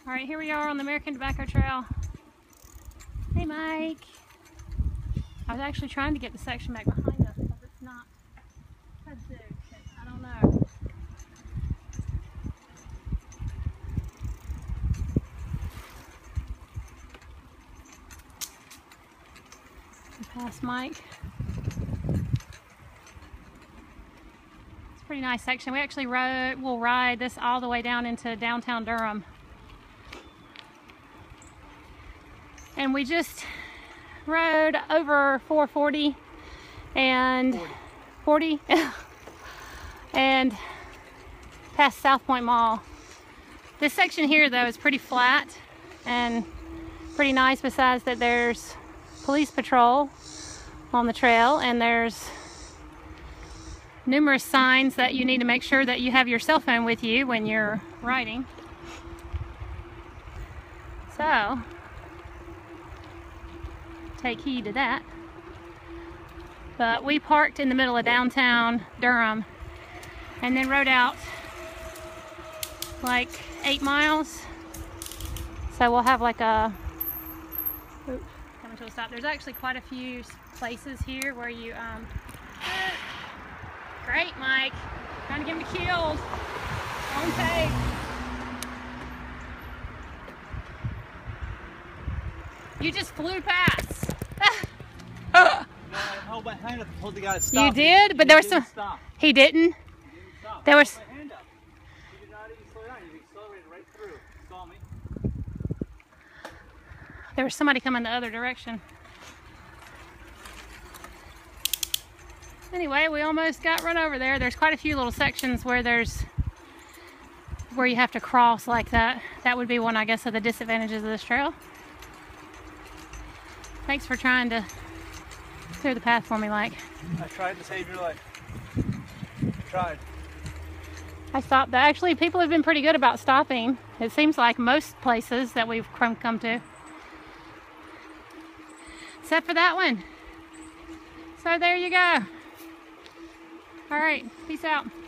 All right, here we are on the American Tobacco Trail. Hey, Mike. I was actually trying to get the section back behind us because it's not kudzu. I don't know. Past Mike. It's a pretty nice section. We actually will ride this all the way down into downtown Durham. And we just rode over 440 and 40 and past South Point Mall. This section here though is pretty flat and pretty nice, besides that there's police patrol on the trail and there's numerous signs that you need to make sure that you have your cell phone with you when you're riding. So take heed to that. But we parked in the middle of downtown Durham and then rode out like 8 miles. So we'll have like a coming to a stop. There's actually quite a few places here where you great, Mike. Trying to get me killed on tape. You just flew past. I held my hand up and told the guy to stop. You did? But there was some... Stop. He didn't? He didn't stop. There was... My hand up. You did not even slow down. You accelerated right through. Saw me. There was somebody coming the other direction. Anyway, we almost got run over there. There's quite a few little sections where you have to cross like that. That would be one, I guess, of the disadvantages of this trail. Thanks for trying to clear the path for me, Mike. I tried to save your life. I tried. I stopped. Actually, people have been pretty good about stopping. It seems like most places that we've come to. Except for that one. So there you go. All right, peace out.